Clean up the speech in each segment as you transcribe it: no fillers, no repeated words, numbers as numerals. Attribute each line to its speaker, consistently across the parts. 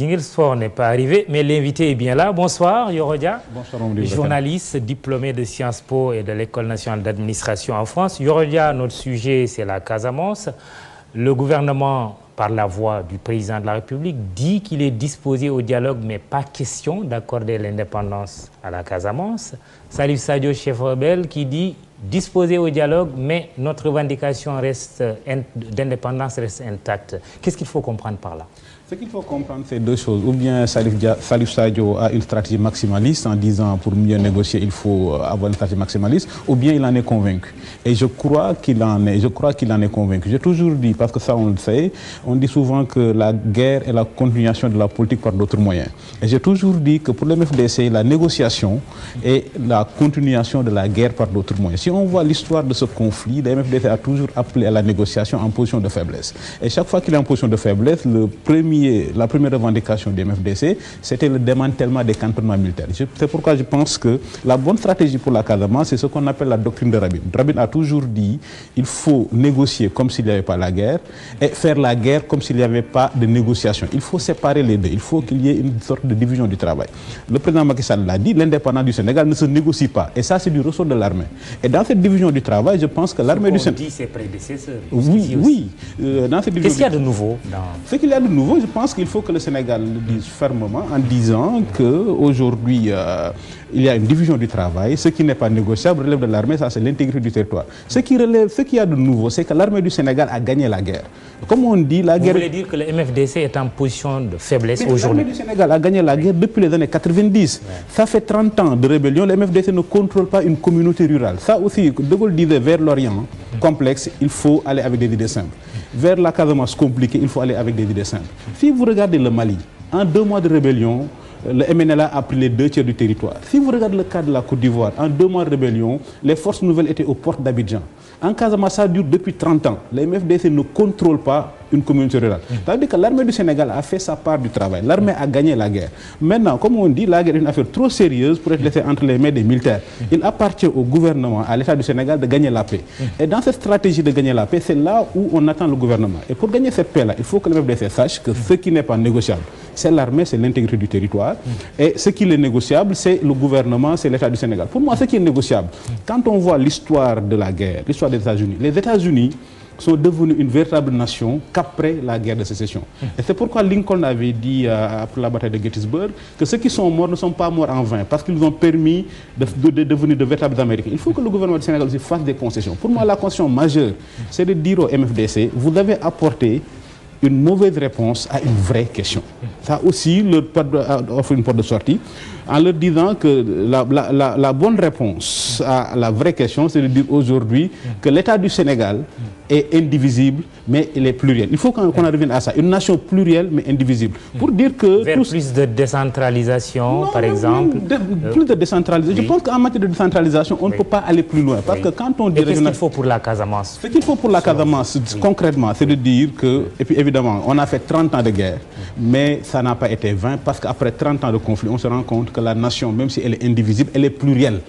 Speaker 1: jingle sport n'est pas arrivé, mais l'invité est bien là. Bonsoir Yoro Dia.
Speaker 2: Bonsoir,
Speaker 1: journaliste, diplômé de Sciences Po et de l'École nationale d'administration en France. Yoro Dia, notre sujet, c'est la Casamance. Le gouvernement, par la voix du président de la République, dit qu'il est disposé au dialogue, mais pas question d'accorder l'indépendance à la Casamance. Salif Sadio, chef rebelle, qui dit disposé au dialogue, mais notre revendication d'indépendance reste intacte. Qu'est-ce qu'il faut comprendre par là?
Speaker 2: Ce qu'il faut comprendre, c'est deux choses. Ou bien Salif Sadio a une stratégie maximaliste en disant pour mieux négocier, il faut avoir une stratégie maximaliste, ou bien il en est convaincu. Et je crois qu'il en est convaincu. J'ai toujours dit, parce que ça on le sait, on dit souvent que la guerre est la continuation de la politique par d'autres moyens. Et j'ai toujours dit que pour le MFDC, la négociation est la continuation de la guerre par d'autres moyens. Si on voit l'histoire de ce conflit, le MFDC a toujours appelé à la négociation en position de faiblesse. Et chaque fois qu'il est en position de faiblesse, la première revendication du MFDC, c'était le démantèlement des cantonnements militaires. C'est pourquoi je pense que la bonne stratégie pour la Casamance, c'est ce qu'on appelle la doctrine de Rabin. Rabin a toujours dit il faut négocier comme s'il n'y avait pas la guerre et faire la guerre comme s'il n'y avait pas de négociation. Il faut séparer les deux. Il faut qu'il y ait une sorte de division du travail. Le président Macky Sall l'a dit, l'indépendance du Sénégal ne se négocie pas. Et ça, c'est du ressort de l'armée. Et dans cette division du travail, je pense que l'armée du Sénégal...
Speaker 1: dit ses prédécesseurs.
Speaker 2: Oui.
Speaker 1: Qu'est-ce qu'il y a de nouveau
Speaker 2: Ce qu'il y a de nouveau, je pense qu'il faut que le Sénégal le dise fermement en disant qu'aujourd'hui, il y a une division du travail. Ce qui n'est pas négociable relève de l'armée, ça c'est l'intégrité du territoire. Ce qu'il y a de nouveau, c'est que l'armée du Sénégal a gagné la guerre. Comme on dit, la guerre...
Speaker 1: Vous voulez dire que le MFDC est en position de faiblesse aujourd'hui?
Speaker 2: L'armée du Sénégal a gagné la guerre depuis les années 90. Ouais. Ça fait 30 ans de rébellion. Le MFDC ne contrôle pas une communauté rurale. Ça aussi, De Gaulle disait vers l'Orient complexe, il faut aller avec des idées simples. Vers la Casamance compliquée, il faut aller avec des idées simples. Si vous regardez le Mali, en 2 mois de rébellion, le MNLA a pris les 2 tiers du territoire. Si vous regardez le cas de la Côte d'Ivoire, en 2 mois de rébellion, les forces nouvelles étaient aux portes d'Abidjan. En Casamance, ça dure depuis 30 ans. Le MFDC ne contrôle pas une communauté rurale. C'est-à-dire que l'armée du Sénégal a fait sa part du travail. L'armée a gagné la guerre. Maintenant, comme on dit, la guerre est une affaire trop sérieuse pour être laissée entre les mains des militaires. Il appartient au gouvernement, à l'État du Sénégal de gagner la paix. Et dans cette stratégie de gagner la paix, c'est là où on attend le gouvernement. Et pour gagner cette paix-là, il faut que le MFDC sache que ce qui n'est pas négociable, c'est l'armée, c'est l'intégrité du territoire. Et ce qui est négociable, c'est le gouvernement, c'est l'État du Sénégal. Pour moi, ce qui est négociable, quand on voit l'histoire de la guerre, l'histoire des États-Unis, les États-Unis sont devenus une véritable nation qu'après la guerre de sécession. Et c'est pourquoi Lincoln avait dit après la bataille de Gettysburg que ceux qui sont morts ne sont pas morts en vain, parce qu'ils ont permis de devenir de véritables Américains. Il faut que le gouvernement du Sénégal aussi fasse des concessions. Pour moi, la concession majeure, c'est de dire au MFDC, vous avez apporté une mauvaise réponse à une vraie question. Ça aussi leur offre une porte de sortie en leur disant que la bonne réponse à la vraie question, c'est de dire aujourd'hui que l'État du Sénégal est indivisible, mais il est pluriel. Il faut qu'on en revienne à ça. Une nation plurielle, mais indivisible. Pour dire que...
Speaker 1: Vers plus de décentralisation, par exemple.
Speaker 2: Plus de décentralisation. Oui. Je pense qu'en matière de décentralisation, on ne peut pas aller plus loin. Parce que quand on dit...
Speaker 1: Qu'est-ce qu'il faut pour la Casamance?
Speaker 2: Ce qu'il faut pour la Casamance, concrètement, c'est de dire que... Et puis évidemment, on a fait 30 ans de guerre, mais ça n'a pas été vain, parce qu'après 30 ans de conflit, on se rend compte que la nation, même si elle est indivisible, elle est plurielle.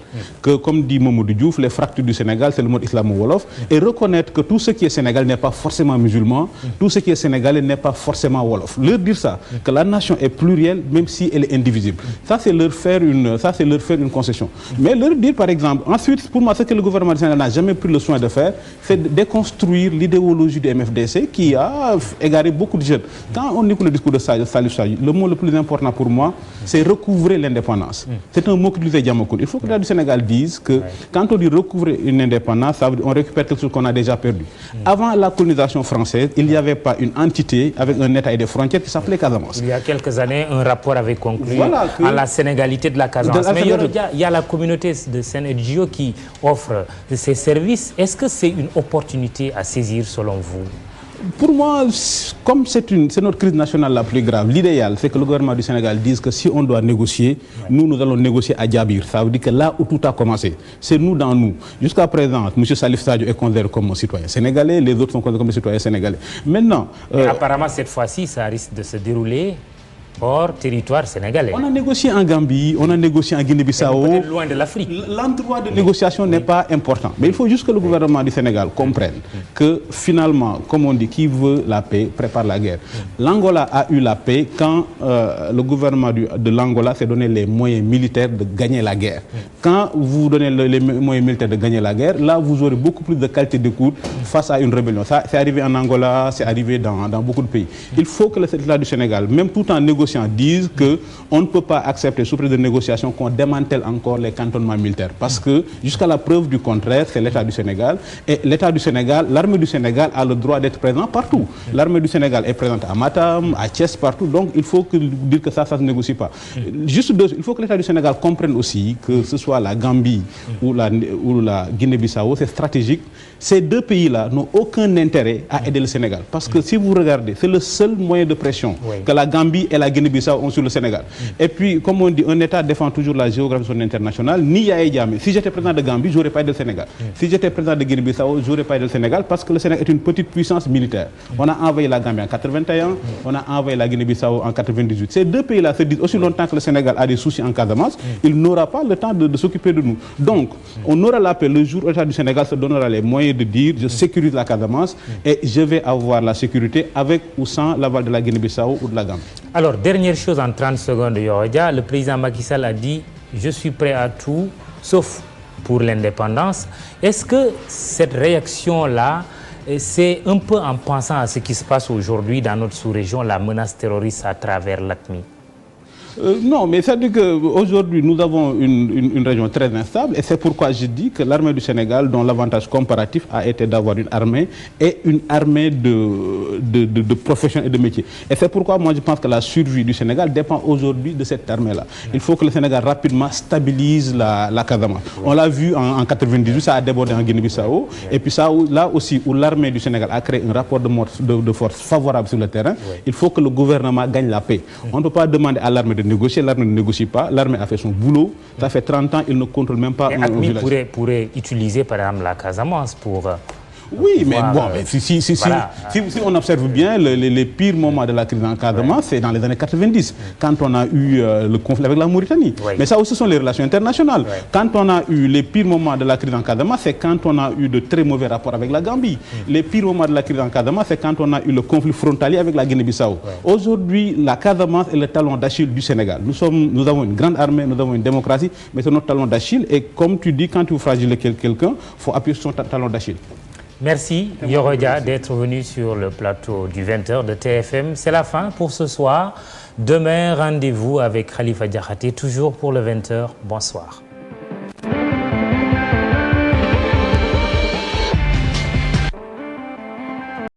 Speaker 2: Que, comme dit Mamadou Diouf, les fractures du Sénégal, c'est le mode islamo-wolof. Et reconnaître que tout ce qui est sénégalais n'est pas forcément musulman, tout ce qui est sénégalais n'est pas forcément wolof. Leur dire ça, que la nation est plurielle, même si elle est indivisible. Ça, c'est leur faire une concession. Mais leur dire, par exemple, ensuite, pour moi, ce que le gouvernement du Sénégal n'a jamais pris le soin de faire, c'est de déconstruire l'idéologie du MFDC qui a égaré beaucoup de jeunes. Quand on écoute le discours de Salif Sadio, le mot le plus important pour moi, c'est recouvrer l'indépendance. C'est un mot que disait Diamacoune. Il faut que l'État du Sénégal dise que quand on dit recouvrer une indépendance, ça veut dire on récupère quelque chose qu'on a déjà perdu. Avant la colonisation française, il n'y avait pas une entité avec un État et des frontières qui s'appelait Casamance.
Speaker 1: Il y a quelques années, un rapport avait conclu à la sénégalité de la Casamance. Mais il y a la communauté de Sénégal qui offre ses services. Est-ce que c'est une opportunité à saisir selon vous?
Speaker 2: Pour moi, comme c'est notre crise nationale la plus grave, l'idéal, c'est que le gouvernement du Sénégal dise que si on doit négocier, nous allons négocier à Djabir. Ça veut dire que là où tout a commencé, c'est nous dans nous. Jusqu'à présent, M. Salif Sadio est considéré comme un citoyen sénégalais, les autres sont considérés comme des citoyens sénégalais. Maintenant...
Speaker 1: apparemment, cette fois-ci, ça risque de se dérouler hors territoire sénégalais.
Speaker 2: On a négocié en Gambie, on a négocié en Guinée-Bissau.
Speaker 1: Peut-être loin de l'Afrique.
Speaker 2: L'endroit de négociation n'est pas important. Mais il faut juste que le gouvernement du Sénégal comprenne que finalement, comme on dit, qui veut la paix prépare la guerre. L'Angola a eu la paix quand le gouvernement de l'Angola s'est donné les moyens militaires de gagner la guerre. Quand vous donnez les moyens militaires de gagner la guerre, là vous aurez beaucoup plus de qualité d'écoute face à une rébellion. Ça, c'est arrivé en Angola, c'est arrivé dans beaucoup de pays. Il faut que l'État du Sénégal, même tout en négociant, disent qu'on ne peut pas accepter sous prétexte de négociation qu'on démantèle encore les cantonnements militaires. Parce que jusqu'à la preuve du contraire, c'est l'État du Sénégal. Et l'État du Sénégal, l'armée du Sénégal a le droit d'être présent partout. L'armée du Sénégal est présente à Matam, à Thiès, partout. Donc il faut dire que ça ne se négocie pas. Juste deux, il faut que l'État du Sénégal comprenne aussi que ce soit la Gambie ou la Guinée-Bissau, c'est stratégique. Ces deux pays-là n'ont aucun intérêt à aider le Sénégal. Parce que si vous regardez, c'est le seul moyen de pression que la Gambie et la Guinée-Bissau ont sur le Sénégal. Et puis, comme on dit, un État défend toujours la géographie de son international. Ni Yahya Jammeh. Si j'étais président de Gambie, je n'aurais pas aidé le Sénégal. Si j'étais président de Guinée-Bissau, je n'aurais pas aidé le Sénégal parce que le Sénégal est une petite puissance militaire. On a envoyé la Gambie en 81, on a envoyé la Guinée-Bissau en 98. Ces deux pays-là se disent aussi longtemps que le Sénégal a des soucis en Casamance, il n'aura pas le temps de s'occuper de nous. Donc, on aura la paix le jour où l'État du Sénégal se donnera les moyens de dire je sécurise la Casamance et je vais avoir la sécurité avec ou sans l'aval de la Guinée-Bissau ou de la Gambie.
Speaker 1: Alors, dernière chose en 30 secondes, Yorodia, le président Macky Sall a dit « Je suis prêt à tout, sauf pour l'indépendance ». Est-ce que cette réaction-là, c'est un peu en pensant à ce qui se passe aujourd'hui dans notre sous-région, la menace terroriste à travers l'ATMI?
Speaker 2: Non, mais ça dit qu'aujourd'hui, nous avons une région très instable et c'est pourquoi je dis que l'armée du Sénégal, dont l'avantage comparatif a été d'avoir une armée et une armée de professions et de métiers. Et c'est pourquoi moi je pense que la survie du Sénégal dépend aujourd'hui de cette armée-là. Il faut que le Sénégal rapidement stabilise la Casamance. On l'a vu en 98, ça a débordé en Guinée-Bissau. Et puis ça, là aussi, où l'armée du Sénégal a créé un rapport de force favorable sur le terrain, il faut que le gouvernement gagne la paix. On ne peut pas demander à l'armée de négocier, l'armée ne négocie pas, l'armée a fait son boulot, ça fait 30 ans, il ne contrôle même pas un village.
Speaker 1: Pourrait utiliser par exemple la Casamance pour...
Speaker 2: Oui, mais bon, si on observe bien, les pires moments de la crise en Casamance, c'est dans les années 90, quand on a eu le conflit avec la Mauritanie. Mais ça aussi, ce sont les relations internationales. Quand on a eu les pires moments de la crise en Casamance, c'est quand on a eu de très mauvais rapports avec la Gambie. Les pires moments de la crise en Casamance, c'est quand on a eu le conflit frontalier avec la Guinée-Bissau. Aujourd'hui, la Casamance est le talon d'Achille du Sénégal. Nous avons une grande armée, nous avons une démocratie, mais c'est notre talon d'Achille. Et comme tu dis, quand tu fragiles quelqu'un, il faut appuyer sur son talon d'Achille.
Speaker 1: Merci Yorodia d'être venu sur le plateau du 20h de TFM. C'est la fin pour ce soir. Demain, rendez-vous avec Khalifa Diakhaté, toujours pour le 20h. Bonsoir.